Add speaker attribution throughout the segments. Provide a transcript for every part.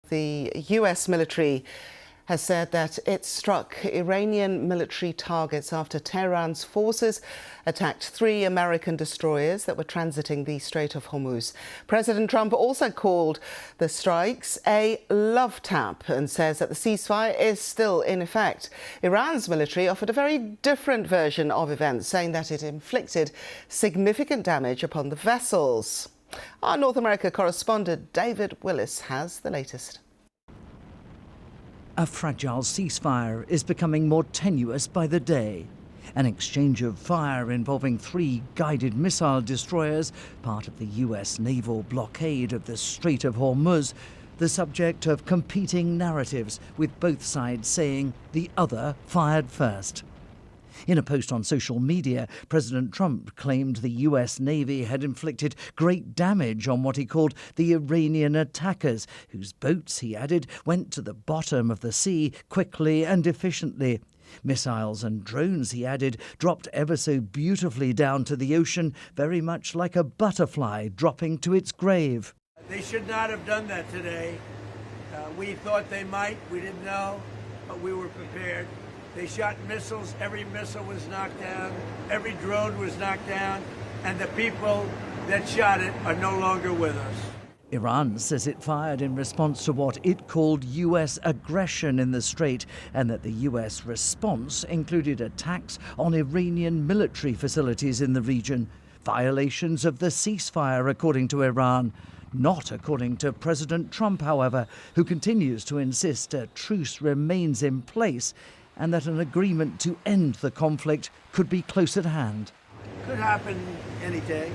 Speaker 1: The US military has said that it struck Iranian military targets after Tehran's forces attacked 3 American destroyers that were transiting the Strait of Hormuz. President Trump also called the strikes a love tap and says that the ceasefire is still in effect. Iran's military offered a very different version of events, saying that it inflicted significant damage upon the vessels. Our North America correspondent David Willis has the latest.
Speaker 2: A fragile ceasefire is becoming more tenuous by the day. An exchange of fire involving 3 guided missile destroyers, part of the US naval blockade of the Strait of Hormuz, the subject of competing narratives, with both sides saying the other fired first. In a post on social media, President Trump claimed the US Navy had inflicted great damage on what he called the Iranian attackers, whose boats, he added, went to the bottom of the sea quickly and efficiently. Missiles and drones, he added, dropped ever so beautifully down to the ocean, very much like a butterfly dropping to its grave.
Speaker 3: They should not have done that today. We thought they might. We didn't know, but we were prepared. They shot missiles. Every missile was knocked down. Every drone was knocked down. And the people that shot it are no longer with us.
Speaker 2: Iran says it fired in response to what it called US aggression in the Strait, and that the US response included attacks on Iranian military facilities in the region. Violations of the ceasefire, according to Iran. Not according to President Trump, however, who continues to insist a truce remains in place and that an agreement to end the conflict could be close at hand.
Speaker 3: Could happen any day.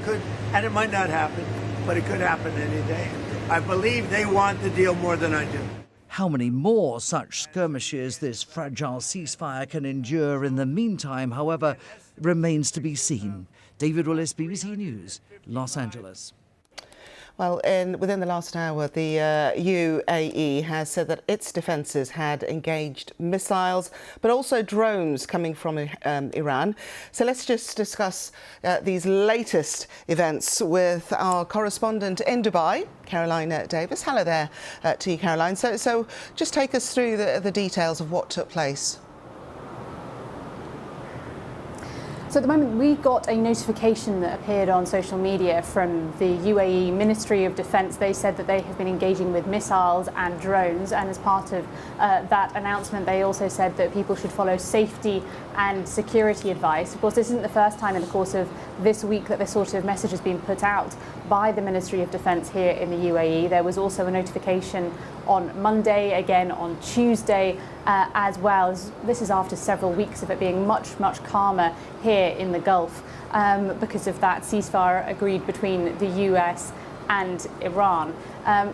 Speaker 3: Could, and it might not happen, but it could happen any day. I believe they want the deal more than I do.
Speaker 2: How many more such skirmishes this fragile ceasefire can endure in the meantime, however, remains to be seen. David Willis, BBC News, Los Angeles.
Speaker 1: Well, within the last hour, the UAE has said that its defences had engaged missiles, but also drones coming from Iran. So let's just discuss these latest events with our correspondent in Dubai, Caroline Davis. Hello there to you, Caroline. So just take us through the details of what took place.
Speaker 4: So at the moment, we got a notification that appeared on social media from the UAE Ministry of Defence. They said that they have been engaging with missiles and drones, and as part of that announcement, they also said that people should follow safety and security advice. Of course, this isn't the first time in the course of this week that this sort of message has been put out by the Ministry of Defence here in the UAE. There was also a notification on Monday, again on Tuesday, as well. This is after several weeks of it being much, much calmer here in the Gulf because of that ceasefire agreed between the US and Iran.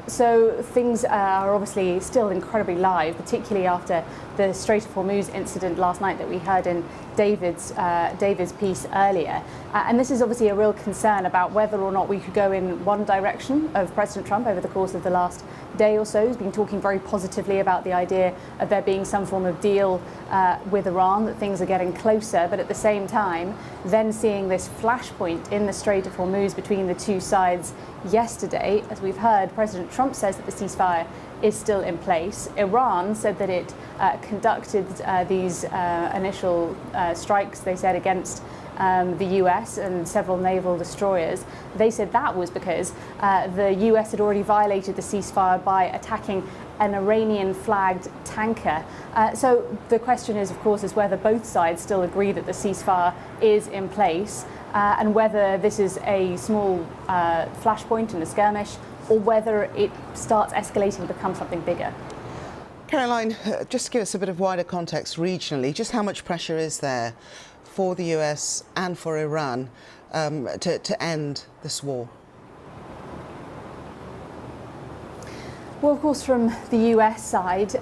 Speaker 4: So things are obviously still incredibly live, particularly after the Strait of Hormuz incident last night that we heard in David's piece earlier. And this is obviously a real concern about whether or not we could go in one direction of President Trump over the course of the last day or so. He's been talking very positively about the idea of there being some form of deal with Iran, that things are getting closer, but at the same time, then seeing this flashpoint in the Strait of Hormuz between the two sides yesterday. As we've heard, President Trump says that the ceasefire is still in place. Iran said that it conducted these initial strikes, they said, against the US and several naval destroyers. They said that was because the US had already violated the ceasefire by attacking an Iranian-flagged tanker. So the question is, of course, is whether both sides still agree that the ceasefire is in place and whether this is a small flashpoint in a skirmish or whether it starts escalating and becomes something bigger.
Speaker 1: Caroline, just give us a bit of wider context regionally. Just how much pressure is there for the US and for Iran to end this war?
Speaker 4: Well, of course, from the US side,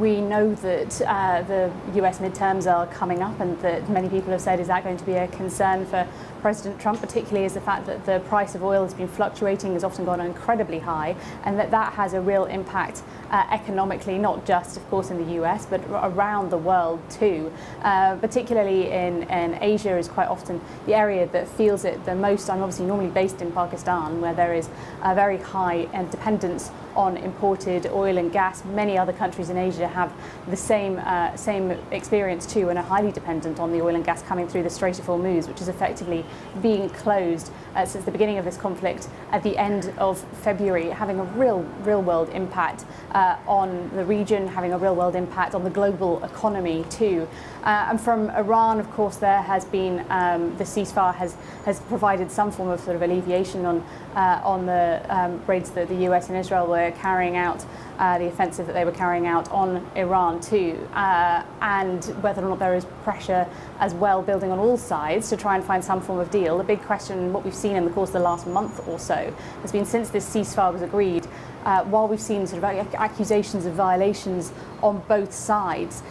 Speaker 4: we know that the US midterms are coming up, and that many people have said, is that going to be a concern for President Trump, particularly as the fact that the price of oil has been fluctuating, has often gone incredibly high, and that has a real impact economically, not just, of course, in the US, but around the world too. Particularly in Asia is quite often the area that feels it the most. I'm obviously normally based in Pakistan, where there is a very high dependence on imported oil and gas. Many other countries in Asia have the same experience too, and are highly dependent on the oil and gas coming through the Strait of Hormuz, which is effectively being closed since the beginning of this conflict at the end of February, having a real world impact on the region, having a real world impact on the global economy too. And from Iran, of course, there has been the ceasefire has provided some form of sort of alleviation on the raids that the US and Israel were carrying out, the offensive that they were carrying out on Iran too, and whether or not there is pressure as well building on all sides to try and find some form of deal. The big question, what we've seen in the course of the last month or so, has been since this ceasefire was agreed, while we've seen sort of accusations of violations on both sides,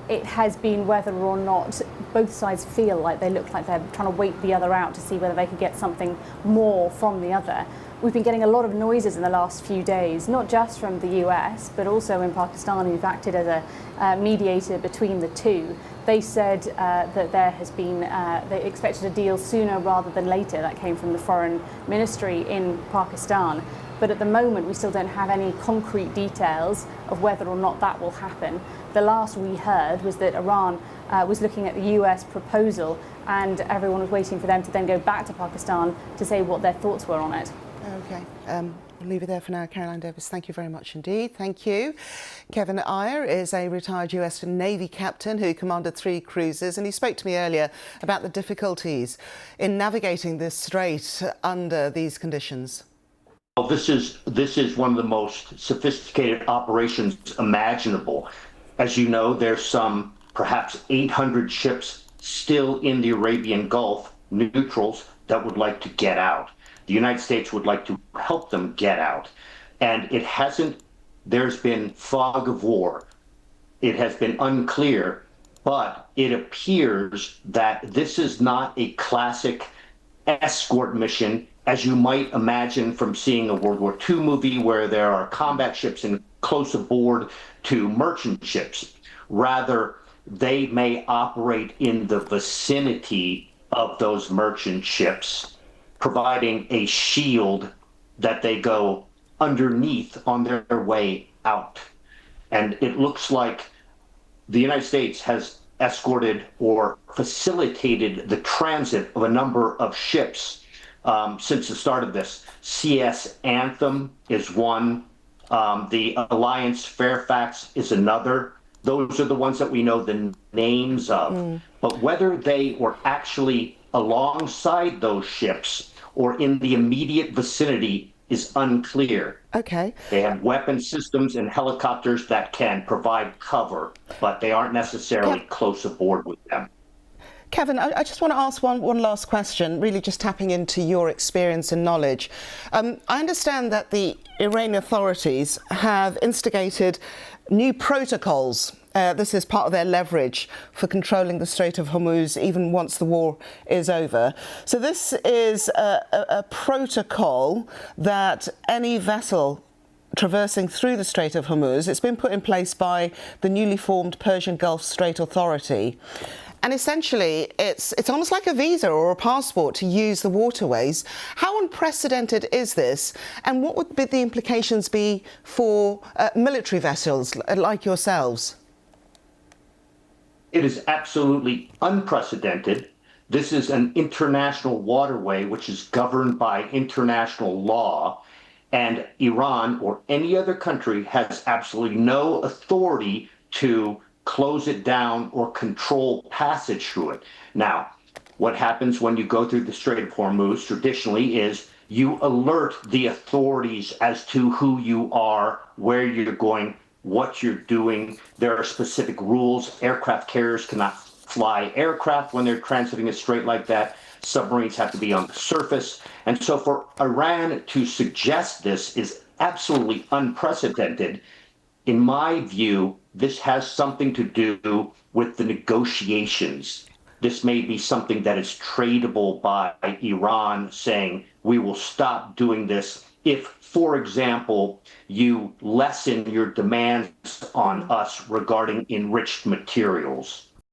Speaker 4: it has been whether or not both sides feel like they look like they're trying to wait the other out to see whether they can get something more from the other. We've been getting a lot of noises in the last few days, not just from the US, but also in Pakistan, who've acted as a mediator between the two. They said that there has been, they expected a deal sooner rather than later. That came from the foreign ministry in Pakistan. But at the moment, we still don't have any concrete details of whether or not that will happen. The last we heard was that Iran was looking at the US proposal, and everyone was waiting for them to then go back to Pakistan to say what their thoughts were on it.
Speaker 1: Okay. We'll leave it there for now. Caroline Davis, thank you very much indeed. Thank you. Kevin Eyre is a retired US Navy captain who commanded 3 cruisers, and he spoke to me earlier about the difficulties in navigating this strait under these conditions.
Speaker 5: Well, this is one of the most sophisticated operations imaginable. As you know, there's some perhaps 800 ships still in the Arabian Gulf, neutrals, that would like to get out. The United States would like to help them get out. And there's been fog of war. It has been unclear, but it appears that this is not a classic escort mission as you might imagine from seeing a World War II movie where there are combat ships in close aboard to merchant ships. Rather, they may operate in the vicinity of those merchant ships, providing a shield that they go underneath on their way out. And it looks like the United States has escorted or facilitated the transit of a number of ships since the start of this. CS Anthem is one. The Alliance Fairfax is another. Those are the ones that we know the names of. But whether they were actually alongside those ships or in the immediate vicinity is unclear.
Speaker 1: Okay.
Speaker 5: They have weapon systems and helicopters that can provide cover, but they aren't necessarily close aboard with them.
Speaker 1: Kevin, I just want to ask one last question, really just tapping into your experience and knowledge. I understand that the Iranian authorities have instigated new protocols. This is part of their leverage for controlling the Strait of Hormuz even once the war is over. So this is a protocol that any vessel traversing through the Strait of Hormuz, it's been put in place by the newly formed Persian Gulf Strait Authority. And essentially, it's almost like a visa or a passport to use the waterways. How unprecedented is this? And what would the implications be for military vessels like yourselves?
Speaker 5: It is absolutely unprecedented. This is an international waterway which is governed by international law, and Iran or any other country has absolutely no authority to close it down or control passage through it. Now, what happens when you go through the Strait of Hormuz traditionally is you alert the authorities as to who you are, where you're going, what you're doing. There are specific rules. Aircraft carriers cannot fly aircraft when they're transiting a strait like that. Submarines have to be on the surface. And so for Iran to suggest this is absolutely unprecedented. In my view, this has something to do with the negotiations. This may be something that is tradable by Iran, saying we will stop doing this if, for example, you lessen your demands on us regarding enriched materials.